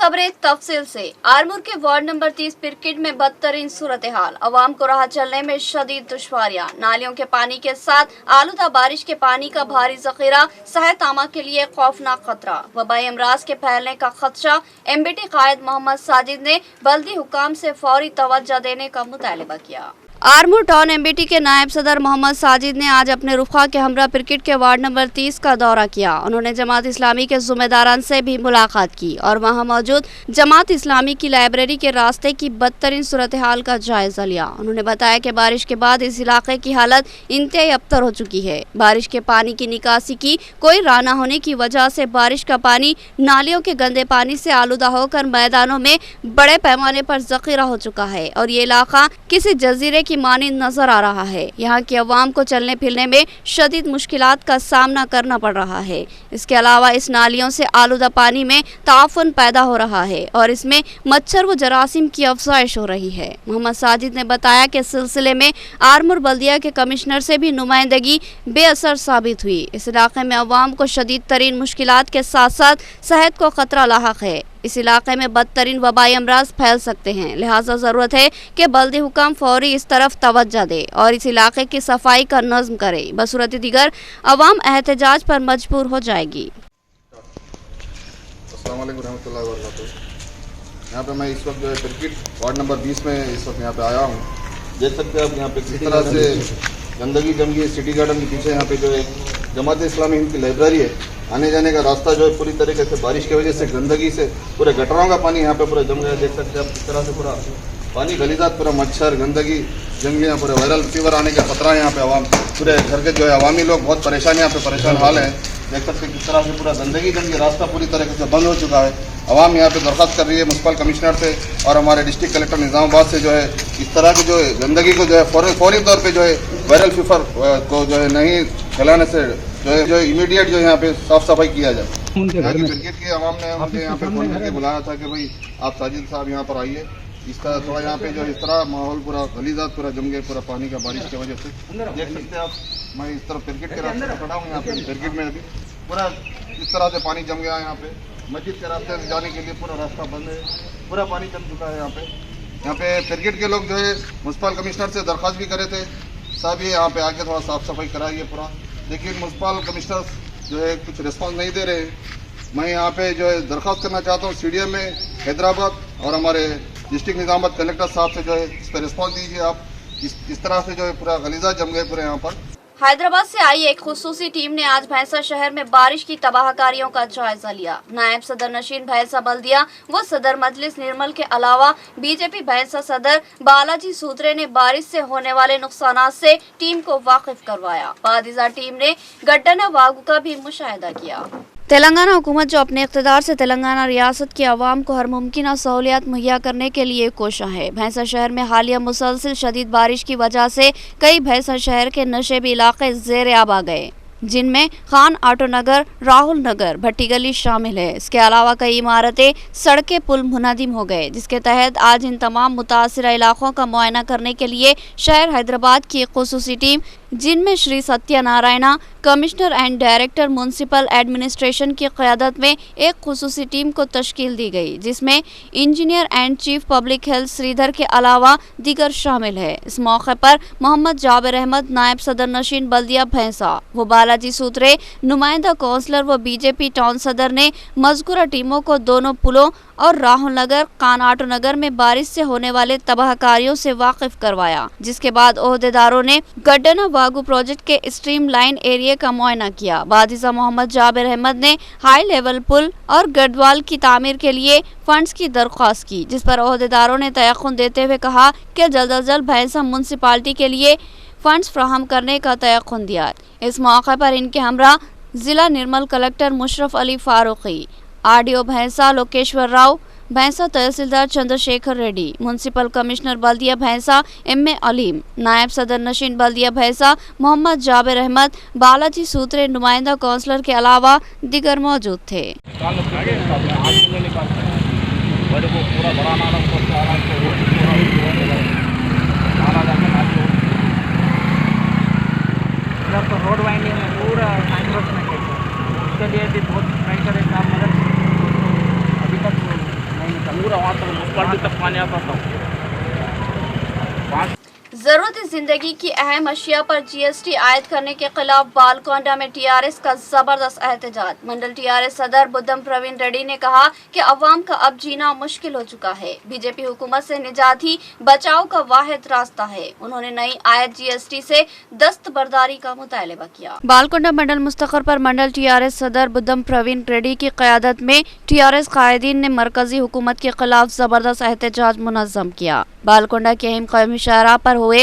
खबरें तफसील से। आरमूर के वार्ड नंबर 30 पिरकिट में बदतरीन सूरत हाल, अवाम को राह चलने में शदीद दुश्वारियां, नालियों के पानी के साथ आलूदा बारिश के पानी का भारी जखीरा, सेहत आमा के लिए खौफनाक खतरा, वबाई अमराज के फैलने का खदशा। एमबीटी कायद मोहम्मद साजिद ने बल्दी हुकाम से फौरी तवज्जो देने का मुतालबा किया। आरमूर टाउन एमबीटी के नायब सदर मोहम्मद साजिद ने आज अपने रुखा के हमरा पिरकिट के वार्ड नंबर 30 का दौरा किया। उन्होंने जमात इस्लामी के ज़िम्मेदारान से भी मुलाकात की और वहां मौजूद जमात इस्लामी की लाइब्रेरी के रास्ते की बदतरीन सूरत हाल का जायजा लिया। उन्होंने बताया कि बारिश के बाद इस इलाके की हालत इंतहाई अबतर हो चुकी है। बारिश के पानी की निकासी की कोई राह न होने की वजह से बारिश का पानी नालियों के गंदे पानी से आलूदा होकर मैदानों में बड़े पैमाने पर जखीरा हो चुका है और ये इलाका किसी जजीरे की मानिंद नजर आ रहा है। यहाँ की अवाम को चलने फिरने में शदीद मुश्किलात का सामना करना पड़ रहा है। इसके अलावा इस नालियों से आलूदा पानी में ताफुन पैदा हो रहा है और इसमें मच्छर व जरासीम की अफजाइश हो रही है। मोहम्मद साजिद ने बताया कि इस सिलसिले में आरमूर बल्दिया के कमिश्नर से भी नुमाइंदगी बेअसर साबित हुई। इस इलाके में अवाम को शदीद तरीन मुश्किलात के साथ साथ सेहत को खतरा लाहक है। इस इलाके में बदतरीन वबाई अमराज फैल सकते हैं, लिहाजा जरूरत है कि बल्दी हुकाम फौरी इस तरफ तवज्जो दे और इस इलाके की सफाई का नज्म करे, बसूरत दीगर अवाम एहतजाज पर मजबूर हो जाएगी। अस्सलाम वालेकुम रहमतुल्लाहि व बरकातुहू। यहाँ पे मैं इस वक्त जो है पिरकिट वार्ड नंबर 20 में इस वक्त यहाँ पे आया हूँ। देख सकते हैं आप यहाँ पे किस तरह से गंदगी जम गई है। सिटी गार्डन के पीछे यहाँ पे जो है जमात इस्लामी हिंद की लाइब्रेरी है। आने जाने का रास्ता जो है पूरी तरीके से बारिश की वजह से गंदगी से पूरे गटरों का पानी यहाँ पे पूरा जम गया। देख सकते हैं आप किस तरह से पूरा पानी गलीजात पूरा मच्छर गंदगी जम गया। पूरे वायरल फीवर आने का खतरा है यहाँ पे। आवाम पूरे घर के जो है अवामी लोग बहुत परेशान यहाँ पे परेशान हाल है। देख सकते हैं किस तरह से पूरा गंदगी जम गई, रास्ता पूरी तरीके से बंद हो चुका है। अवाम यहाँ पे दरख्वास्त कर रही है म्युनिसिपल कमिश्नर से और हमारे डिस्ट्रिक्ट कलेक्टर निज़ामाबाद से जो है इस तरह की जो है गंदगी को जो है फौरी तौर पे जो है वायरल फीवर को जो है नहीं फैलाने से जो इमीडिएट जो यहाँ पे साफ सफाई किया जाए। यहाँ की क्रिकेट की अवाम ने मुझे यहाँ पे फोन करके बुलाया था कि भाई आप साजिद साहब यहाँ पर आइए। इसका थोड़ा यहाँ पे जो इस तरह माहौल पूरा गलीजात पूरा जम गया पूरा पानी का बारिश की वजह से। देख सकते हैं आप, मैं इस तरफ क्रिकेट के रास्ते पर खड़ा हूँ। यहाँ पे क्रिकेट में अभी पूरा इस तरह से पानी जम गया। यहाँ पे मस्जिद के रास्ते से जाने के लिए पूरा रास्ता बंद है, पूरा पानी जम चुका है। यहाँ पे क्रिकेट के लोग जो है म्युनिसिपल कमिश्नर से दरख्वास्त भी करे थे, साहब ये यहाँ पे आके थोड़ा साफ सफाई कराइए पूरा, लेकिन म्युनिसिपल कमिश्नर जो है कुछ रिस्पॉन्स नहीं दे रहे। मैं यहाँ पे जो है दरख्वास्त करना चाहता हूँ CDM में हैदराबाद और हमारे डिस्ट्रिक्ट निज़ामाबाद कलेक्टर साहब से जो है इस पर रिस्पॉन्स दीजिए आप। इस तरह से जो है पूरा गलीजा जम गए पूरे यहाँ पर। हैदराबाद से आई एक खुसूसी टीम ने आज भैंसा शहर में बारिश की तबाहकारियों का जायजा लिया। नायब सदर नशीन भैंसा बल्दिया व सदर मजलिस निर्मल के अलावा बीजेपी भैंसा सदर बालाजी सूत्रे ने बारिश से होने वाले नुकसानात से टीम को वाकिफ करवाया। बादिजा टीम ने गड्डना वागू का भी मुशाहिदा किया। तेलंगाना हुकूमत जो अपने इक़्तिदार से तेलंगाना रियासत की आवाम को हर मुमकिन सहूलियत मुहैया करने के लिए कोशा है। भैंसा शहर में हालिया मुसलसल शदीद बारिश की वजह से कई भैंसा शहर के नशेबी इलाके ज़ेर आब आ गए, जिनमें खान आटो नगर, राहुल नगर, भट्टी गली शामिल है। इसके अलावा कई इमारतें, सड़कें, पुल मुनहदिम हो गए, जिसके तहत आज इन तमाम मुतासिरा इलाकों का मुआयना करने के लिए शहर हैदराबाद की एक खुसूसी टीम, जिनमें Shri Satyanarayana commissioner and director municipal administration की क़यादत में एक खुसूसी टीम को तश्कील दी गई, जिसमें engineer and chief public health Sridhar के अलावा दीगर शामिल है। इस मौके पर मोहम्मद जाबिर अहमद नायब सदर नशीन बल्दिया भैंसा व बालाजी सूत्रे नुमाइंदा काउंसलर व बीजेपी टाउन सदर ने मज़कूरा टीमों को दोनों पुलों और राहुल नगर, कानाटो नगर में बारिश से होने वाले तबाहकारियों से वाकिफ करवाया, जिसके बाद ओहदेदारों ने गड्डना वागू प्रोजेक्ट के स्ट्रीम लाइन एरिया का मुआयना किया। बादिजा मोहम्मद जाबिर अहमद ने हाई लेवल पुल और गडवाल की तामीर के लिए फंड्स की दरख्वास्त की, जिस पर ओहदेदारों ने तयक़ुन देते हुए कहा कि जल्द अज जल्द भैंसा म्यूनसिपालिटी के लिए फंड्स फ्राहम करने का तयक़ुन दिया। इस मौके पर इनके हमरा जिला निर्मल कलेक्टर मुशरफ अली फारूकी, RDO भैंसा लोकेश्वर राव, भैंसा तहसीलदार चंद्रशेखर रेड्डी, म्युनिसिपल कमिश्नर बल्दिया भैंसा MA अलीम, नायब सदर नशीन बल्दिया भैंसा मोहम्मद जाबिर अहमद, बालाजी सूत्रे, नुमाइंदा काउंसलर के अलावा दीगर मौजूद थे। रोड वाइंडिंग में पूरा उसके लिए भी बहुत ट्राई करे काम, मगर अभी तक सामान्य आता जरूरत जिंदगी की अहम अशिया पर जीएसटी आयद करने के खिलाफ बालकोंडा में टीआरएस का जबरदस्त एहतजाज। मंडल टीआरएस सदर बुद्धम प्रवीण रेड्डी ने कहा कि अवाम का अब जीना मुश्किल हो चुका है। बीजेपी हुकूमत से निजात ही बचाव का वाहिद रास्ता है। उन्होंने नई आयद जीएसटी से दस्तबरदारी का मुतालबा किया। बालकोंडा मंडल मुस्तकर पर मंडल टीआरएस सदर बुद्धम प्रवीण रेड्डी की क़यादत में टीआरएस कायदीन ने मरकजी हुकूमत के खिलाफ जबरदस्त एहतजाज मुनज़्ज़म किया। बालकोंडा के अहम कौमी शाहराह पर हुए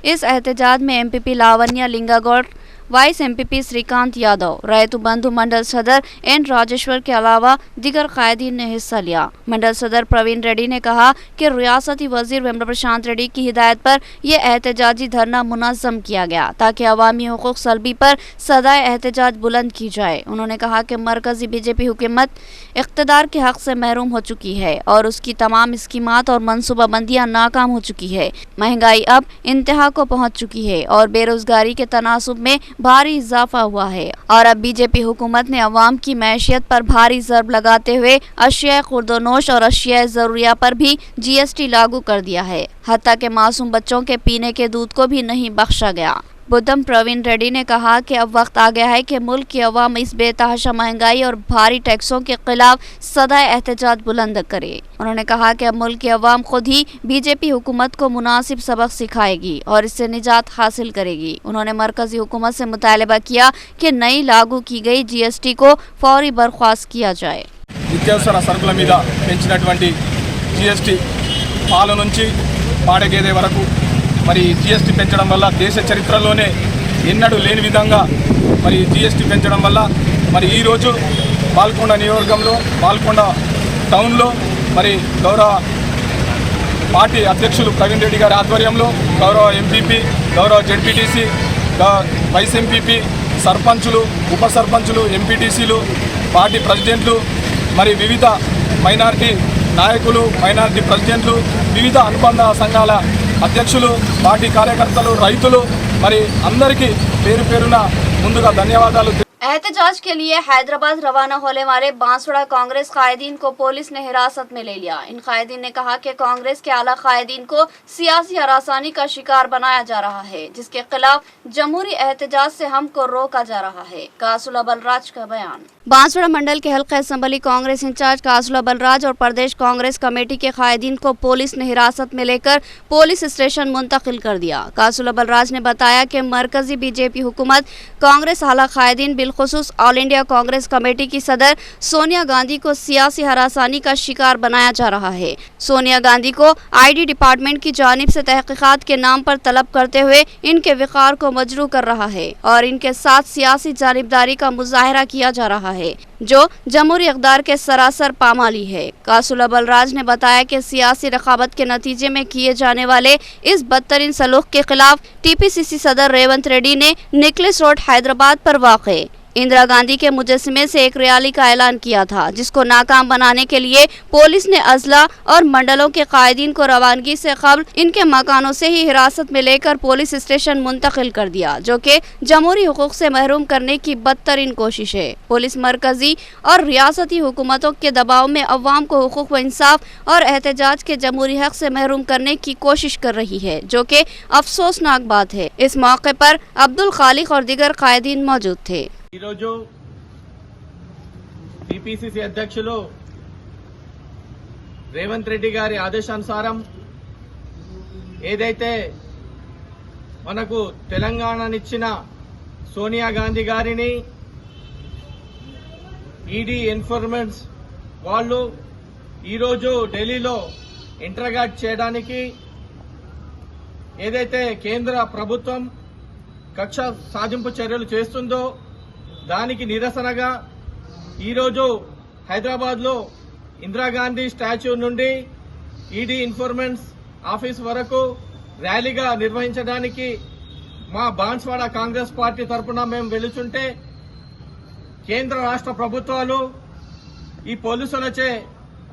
इस एहतजाज में MPP Lavanya Lingagoud, vice MPP Srikanth Yadav, Rythu Bandhu mandal सदर एन राजेश्वर के अलावा दीगर कायदीन ने हिस्सा लिया। मंडल सदर प्रवीण रेड्डी ने कहा कि रियासती वजीर वेम्बल प्रशांत रेड्डी की हिदायत पर यह एहतजाजी धरना मुनज़्ज़म किया गया ताकि अवामी हुकूक सल्बी पर सदाए एहतजाज बुलंद की जाए। उन्होंने कहा कि मरकजी बीजेपी हुकूमत इक़्तिदार के हक से महरूम हो चुकी है और उसकी तमाम स्कीमात और मनसूबाबंदियाँ नाकाम हो चुकी है। महंगाई अब इंतहा को पहुँच चुकी है और बेरोजगारी के तनासुब में भारी इजाफा हुआ है और अब बीजेपी हुकूमत ने अवाम की मैशियत पर भारी ज़रब लगाते हुए अशिया खुर्दोनोश और अशिया ज़रूरिया पर भी जीएसटी लागू कर दिया है। हत्ता के मासूम बच्चों के पीने के दूध को भी नहीं बख्शा गया। बुद्धम प्रवीण रेड्डी ने कहा कि अब वक्त आ गया है कि मुल्क की अवाम इस बेतहाशा महंगाई और भारी टैक्सों के खिलाफ सदाए एहतजाज बुलंद करे। उन्होंने कहा कि अब मुल्क की अवाम खुद ही बीजेपी हुकूमत को मुनासिब सबक सिखाएगी और इससे निजात हासिल करेगी। उन्होंने मरकजी हुकूमत से मुतालबा किया कि नई लागू की गई जीएसटी को फौरी बर्खास्त किया जाए। నిత్యావసర సరుకుల మీద పెంచినటువంటి జీఎస్టీ పాల నుంచి పాడగేదే వరకు మరి జీఎస్టీ పెంచడం వల్ల దేశ చరిత్రలోనే ఎన్నడూ లేని విధంగా మరి జీఎస్టీ పెంచడం వల్ల మరి ఈరోజు బాల్కొండ నియోజకవర్గంలో బాల్కొండ టౌన్లో మరి గౌరవ పార్టీ అధ్యక్షులు ప్రవీణ్ రెడ్డి గారి ఆధ్వర్యంలో గౌరవ ఎంపీపీ, గౌరవ జెడ్పీటీసీ, వైస్ ఎంపీపీ, సర్పంచులు, ఉప సర్పంచులు, ఎంపీటీసీలు, పార్టీ ప్రెసిడెంట్లు, మరి వివిధ మైనారిటీ నాయకులు, మైనారిటీ ప్రెసిడెంట్లు, వివిధ అనుబంధ సంఘాల అధ్యక్షులు, పార్టీ కార్యకర్తలు, రైతులు మరి అందరికీ పేరు పేరున ముందుగా ధన్యవాదాలు। एहतजाज के लिए हैदराबाद रवाना होने वाले बांसवाड़ा कांग्रेस कायदीन को पुलिस ने हिरासत में ले लिया। इन कायदीन ने कहा कि कांग्रेस के आला कायदीन को सियासी हरासानी का शिकार बनाया जा रहा है, जिसके खिलाफ जमहूरी एहतजाज से हमको रोका जा रहा है। कासुला बलराज का बयान। बांसवाड़ा मंडल के हल्का असम्बली कांग्रेस इंचार्ज कासुला बलराज और प्रदेश कांग्रेस कमेटी के कायदीन को पुलिस ने हिरासत में लेकर पुलिस स्टेशन मुंतकिल कर दिया। कासुला बलराज ने बताया कि मरकजी बीजेपी हुकूमत कांग्रेस आला कायदीन बिलखुसूस ऑल इंडिया कांग्रेस कमेटी की सदर सोनिया गांधी को सियासी हरासानी का शिकार बनाया जा रहा है। सोनिया गांधी को आईडी डिपार्टमेंट की जानिब से तहकीकात के नाम पर तलब करते हुए इनके विकार को मजरू कर रहा है और इनके साथ सियासी जानिबदारी का मुजाहरा किया जा रहा है, जो जमहूरी इक़्तिदार के सरासर पामाली है। कासुला बलराज ने बताया कि सियासी रकाबत के नतीजे में किए जाने वाले इस बदतरीन सलूक के खिलाफ टीपीसीसी सदर रेवंत रेड्डी ने निकलेस रोड हैदराबाद पर वाक़े इंदिरा गांधी के मुजस्समे से एक रैली का ऐलान किया था, जिसको नाकाम बनाने के लिए पुलिस ने अजला और मंडलों के कायदीन को रवानगी से कबल इनके मकानों से ही हिरासत में लेकर पुलिस स्टेशन मुंतकिल कर दिया, जो कि जमहूरी हुकूक से महरूम करने की बदतरीन कोशिश है। पुलिस मरकजी और रियासती हुकूमतों के दबाव में अवाम को हुकूक व इंसाफ और एहतजाज के जमहूरी हक से महरूम करने की कोशिश कर रही है, जो कि अफसोसनाक बात है। इस मौके पर अब्दुल खालिक और दीगर कायदीन मौजूद थे। ఈరోజు టీపీసీసీ అధ్యక్షులు రేవంత్ రెడ్డి గారి ఆదేశానుసారం ఏదైతే మనకు తెలంగాణనిచ్చిన సోనియా గాంధీ గారిని ఈడీ ఎన్ఫోర్స్మెంట్ వాళ్ళు ఈరోజు ఢిల్లీలో ఇంటరాగేట్ చేయడానికి ఏదైతే కేంద్ర ప్రభుత్వం కక్ష సాధింపు చర్యలు చేస్తుందో దానికి నిరసనగా ఈరోజు హైదరాబాద్లో ఇందిరాగాంధీ స్టాచ్యూ నుండి ఈడీ ఇన్ఫోర్స్మెంట్ ఆఫీస్ వరకు ర్యాలీగా నిర్వహించడానికి మా బాన్స్వాడ కాంగ్రెస్ పార్టీ తరఫున మేము వెళుతుంటే కేంద్ర రాష్ట్ర ప్రభుత్వాలు ఈ పోలీసులచే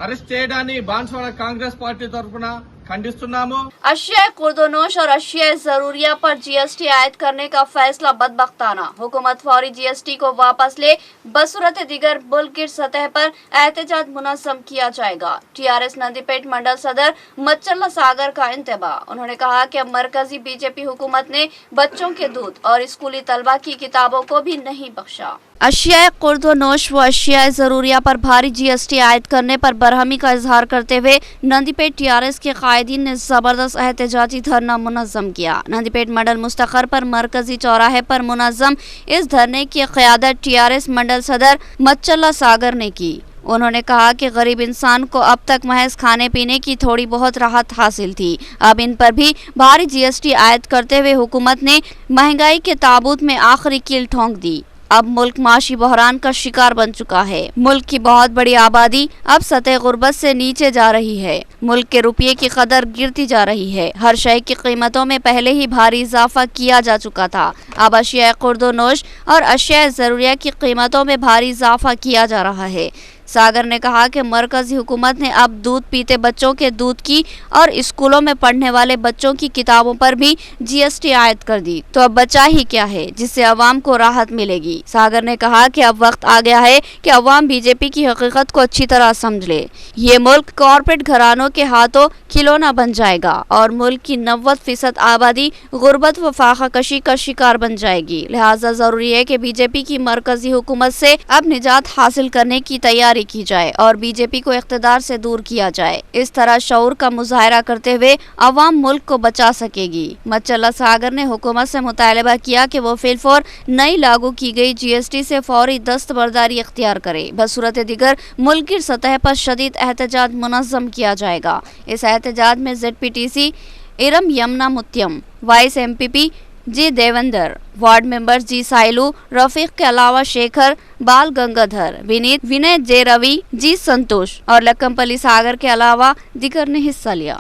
అరెస్ట్ చేయడాన్ని బాన్స్వాడ కాంగ్రెస్ పార్టీ తరఫున ఖండిస్తున్నాము। अशिया खुर्दोनोश और अशिया जरूरिया पर जीएसटी आयद करने का फैसला बदबख्ताना। हुकूमत फौरी जीएसटी को वापस ले, बसूरत दिगर मुल्क की सतह पर एहतजाज मुनज़्ज़म किया जाएगा। टीआरएस नंदीपेट मंडल सदर मच्चल्ला सागर का इंतबा। उन्होंने कहा कि अब मरकजी बीजेपी हुकूमत ने बच्चों के दूध और स्कूली तलबा की किताबों को भी नहीं बख्शा। अशिया खुर्दोनोश व अशिया जरूरिया पर भारी जीएसटी आयद करने पर बरहमी का इजहार करते हुए नंदीपेट टीआरएस के कायदीन ने जबरदस्त एहतजाजी धरना मुनज़्ज़म किया। नंदीपेट मंडल मुस्तखर पर मरकजी चौराहे पर मुनज़्ज़म इस धरने की क़यादत टीआरएस मंडल सदर मच्चल्ला सागर ने की। उन्होंने कहा कि गरीब इंसान को अब तक महज खाने पीने की थोड़ी बहुत राहत हासिल थी, अब इन पर भी भारी जीएसटी आयद करते हुए हुकूमत ने महंगाई के ताबूत में आखिरी कील ठोंक दी। अब मुल्क माशी बहरान का शिकार बन चुका है। मुल्क की बहुत बड़ी आबादी अब सतह गुर्बत से नीचे जा रही है। मुल्क के रुपये की कदर गिरती जा रही है। हर शय की कीमतों में पहले ही भारी इजाफा किया जा चुका था, अब अशिया खुर्दोनोश और अशिया जरूरिया की कीमतों में भारी इजाफा किया जा रहा है। सागर ने कहा कि मरकजी हुकूमत ने अब दूध पीते बच्चों के दूध की और स्कूलों में पढ़ने वाले बच्चों की किताबों पर भी जीएसटी आयद कर दी, तो अब बचा ही क्या है जिससे अवाम को राहत मिलेगी। सागर ने कहा कि अब वक्त आ गया है कि अवाम बीजेपी की हकीकत को अच्छी तरह समझ ले। ये मुल्क कॉरपोरेट घरानों के हाथों खिलौना बन जाएगा और मुल्क की 90% आबादी गुर्बत व फाकाकशी का शिकार बन जाएगी। लिहाजा जरूरी है कि बीजेपी की मरकजी हुकूमत से अब निजात हासिल करने की तैयारी की जाए और बीजेपी को इख्तिदार से दूर किया जाए। इस तरह शऊर का मुजाहरा करते हुए अवाम मुल्क को बचा सकेगी। मच्चल्ला सागर ने हुकूमत से मुतालबा किया कि वो फिलफौर नई लागू की गई जीएसटी से फौरी दस्तबरदारी इख्तियार करे, बसूरत दिगर मुल्क की सतह पर शदीद एहतजाज मुनज़्ज़म किया जाएगा। इस एहतजाज में ZPTC Iram Yamuna Mutyam, vice MPP G Devender, ward member G Sailu Rafiq के अलावा शेखर, बाल गंगाधर, विनीत, विनय जे रवि, जी संतोष और लक्कमपल्ली सागर के अलावा दिगर ने हिस्सा लिया।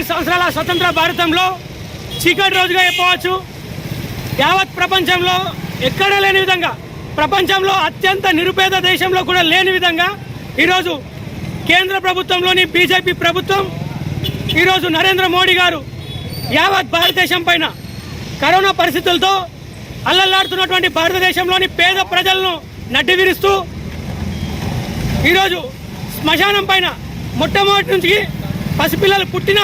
సంవత్సరాల స్వతంత్ర భారతంలో చీకటి రోజుగా చెప్పవచ్చు। యావత్ ప్రపంచంలో ఎక్కడ లేని విధంగా, ప్రపంచంలో అత్యంత నిరుపేద దేశంలో కూడా లేని విధంగా ఈరోజు కేంద్ర ప్రభుత్వంలోని బీజేపీ ప్రభుత్వం, ఈరోజు నరేంద్ర మోడీ గారు యావత్ భారతదేశం పైన కరోనా పరిస్థితులతో అల్లల్లాడుతున్నటువంటి భారతదేశంలోని పేద ప్రజలను నడ్డివిరుస్తూ ఈరోజు శ్మశానం పైన మొట్టమొదటి నుంచి పసిపిల్లలు పుట్టిన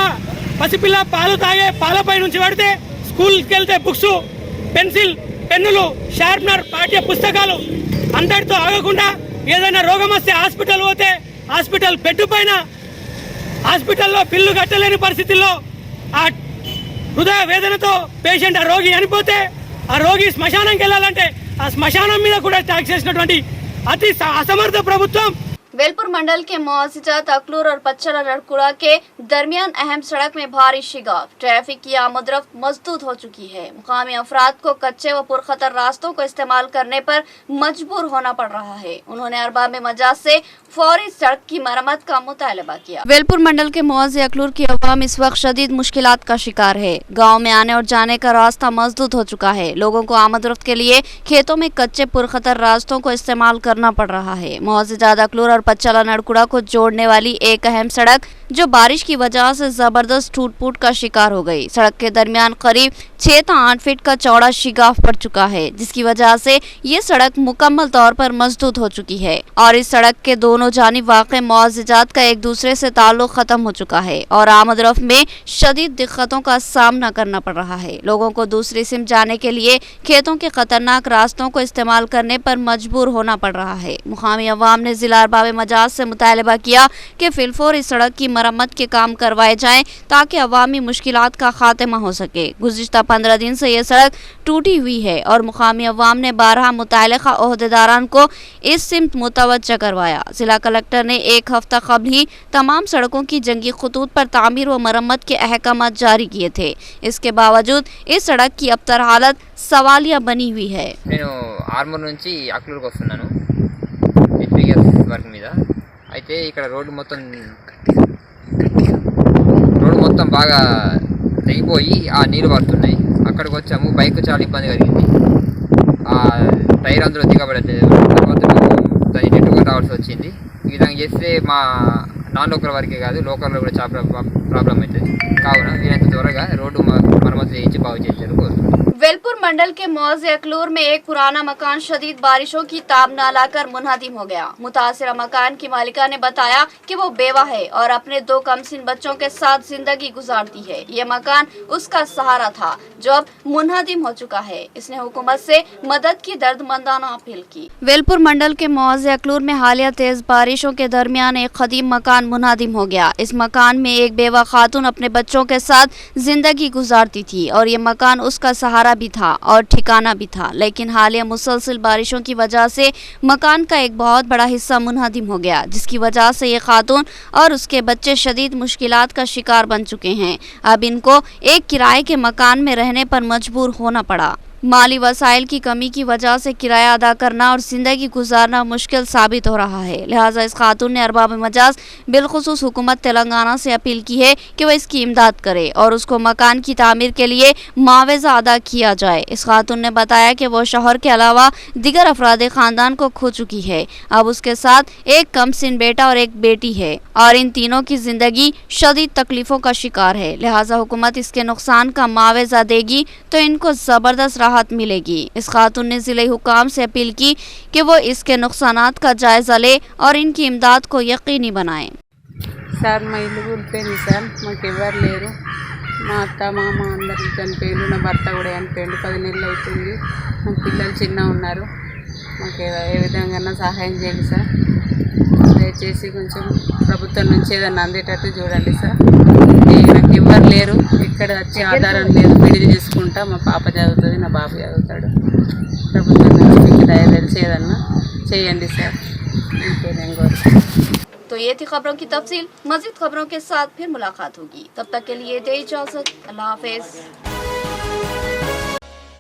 పసిపిల్ల పాలు తాగే పాలపై నుంచి పడితే స్కూల్కి వెళ్తే బుక్స్, పెన్సిల్, పెన్నులు, షార్ప్నర్, పాఠ్య పుస్తకాలు అంతటితో ఆగకుండా ఏదైనా రోగం వస్తే హాస్పిటల్ పోతే హాస్పిటల్ బెడ్ పైన హాస్పిటల్లో బిల్లు కట్టలేని పరిస్థితుల్లో ఆ హృదయ వేదనతో పేషెంట్ ఆ రోగి చనిపోతే ఆ రోగి శ్మశానంకి వెళ్ళాలంటే ఆ శ్మశానం మీద కూడా ట్యాక్స్ చేసినటువంటి అతి అసమర్థ ప్రభుత్వం। वेलपुर मंडल के मुआवजात अकलूर और पच्चला लड़कुड़ा के दरमियान अहम सड़क में भारी शिगाफ, ट्रैफिक की आमदरफ्त मजदूद हो चुकी है। मुकामी अफराद को कच्चे व पुरखतर रास्तों को इस्तेमाल करने पर मजबूर होना पड़ रहा है। उन्होंने अरबाब मजाज से फौरी सड़क की मरम्मत का मुतालबा किया। वेलपुर मंडल के मुआवजे अकलूर की अवाम इस वक्त शदीद मुश्किलात का शिकार है। गाँव में आने और जाने का रास्ता मजदूद हो चुका है। लोगों को आमदरफ्त के लिए खेतों में कच्चे पुरखतर रास्तों को इस्तेमाल करना पड़ रहा है। मुआवजात अकलूर और पच्चला नड़कुड़ा को जोड़ने वाली एक अहम सड़क जो बारिश की वजह से जबरदस्त टूट फूट का शिकार हो गई। सड़क के दरमियान करीब 6 से 8 फीट का चौड़ा शिगाफ पड़ चुका है, जिसकी वजह से ये सड़क मुकम्मल तौर पर मजदूद हो चुकी है और इस सड़क के दोनों जानिब वाक़े मुआवजात का एक दूसरे से ताल्लुक खत्म हो चुका है और आमदरफ्त में शदीद दिक्कतों का सामना करना पड़ रहा है। लोगों को दूसरी सिमत जाने के लिए खेतों के खतरनाक रास्तों को इस्तेमाल करने पर मजबूर होना पड़ रहा है। मुकामी अवाम ने जिला अरबाब मजाज से मुतालबा किया कि फिलफौर इस सड़क की मरम्मत के काम करवाए जाएं ताकि अवामी मुश्किलात का खात्मा हो सके। गुज़िश्ता 15 दिन से ये सड़क टूटी हुई है और मुकामी अवाम ने 12 मुतल्लिक़ा ओहदेदारान को इस सिमत मुतवज्जा करवाया। जिला कलेक्टर ने एक हफ्ता कबल ही तमाम सड़कों की जंगी खतूत पर तामीर व मरम्मत के अहकाम जारी किए थे। इसके बावजूद इस सड़क की अबतर हालत सवालिया बनी हुई है। నేను ఆర్మూర్ నుంచి అక్లూరుకి వస్తున్నాను HPS వర్క్ మీద। అయితే ఇక్కడ రోడ్డు మొత్తం బాగా తెగిపోయి ఆ నీళ్ళు పడుతున్నాయి। అక్కడికి వచ్చాము, బైక్ చాలా ఇబ్బంది కలిగింది, ఆ టైర్ అందులో దిగబడలేదు, తర్వాత దాన్ని నెట్టుకొని రావాల్సి వచ్చింది। ఈ విధంగా చేస్తే మా నాన్ లోకల్ వారికే కాదు లోకల్లో కూడా చాలా ప్రాబ్లం అవుతుంది. కావున వీలైనంత త్వరగా రోడ్డు మరమ్మతు చేయించి బాగు చేయించారు కోరుతున్నాను. वेलपुर मंडल के मौजे अकलूर में एक पुराना मकान शदीद बारिशों की ताब न लाकर मुनहदिम हो गया। मुतासिरा मकान की मालिका ने बताया कि वो बेवा है और अपने 2 कमसिन बच्चों के साथ जिंदगी गुजारती है। ये मकान उसका सहारा था जो अब मुनहदिम हो चुका है। इसने हुकूमत से मदद की दर्दमंदाना अपील की। वेलपुर मंडल के मौजे अकलूर में हालिया तेज बारिशों के दरमियान एक कदीम मकान मुनहदिम हो गया। इस मकान में एक बेवा खातून अपने बच्चों के साथ जिंदगी गुजारती थी और ये मकान उसका सहारा भी था और ठिकाना भी था, लेकिन हालिया मुसलसल बारिशों की वजह से मकान का एक बहुत बड़ा हिस्सा मुनहदिम हो गया, जिसकी वजह से ये खातून और उसके बच्चे शदीद मुश्किलात का शिकार बन चुके हैं। अब इनको एक किराए के मकान में रहने पर मजबूर होना पड़ा। माली वसाइल की कमी की वजह से किराया अदा करना और जिंदगी गुजारना मुश्किल साबित हो रहा है। लिहाजा इस खातून ने अरबाब मजाज बिलखुसूस हुकूमत तेलंगाना से अपील की है कि वह इसकी इमदाद करे और उसको मकान की तामीर के लिए मुआवजा अदा किया जाए। इस खातून ने बताया कि वो शौहर के अलावा दिगर अफराद खानदान को खो चुकी है। अब उसके साथ एक कमसिन बेटा और एक बेटी है और इन तीनों की जिंदगी शदीद तकलीफों का शिकार है। लिहाजा हुकूमत इसके नुकसान का मुआवजा देगी तो इनको जबरदस्त राहत मिलेगी। इस खातून ने जिले हुकाम से अपील की कि वो इसके नुकसानात का जायजा ले और इनकी इमदाद को यकीनी बनाए। సార్ మా ఇల్లు కూలిపోయింది సార్, మాకు ఎవరు లేరు. మా అత్త మామ అందరూ చనిపోయిండు, నా భర్త కూడా చనిపోయిండు. 10 నెలలు అవుతుంది. మా పిల్లలు చిన్న ఉన్నారు. మాకు ఏ విధంగా సహాయం చేయండి సార్. దయచేసి కొంచెం ప్రభుత్వం నుంచి ఏదైనా అందేటట్టు చూడండి సార్. నాకు ఎవ్వరు లేరు, ఇక్కడ వచ్చే ఆధారం లేదు. విడిది చేసుకుంటా మా పాప చదువుతుంది, నా బాబు చదువుతాడు. ప్రభుత్వం నుంచి మీకు దయచేసి ఏదన్నా చేయండి సార్. ఇంకేదేం కోరు. तो ये थी खबरों की तफसील। मज़ीद खबरों के साथ फिर मुलाकात होगी, तब तक के लिए दे इजाज़त। अल्लाह हाफ़िज़।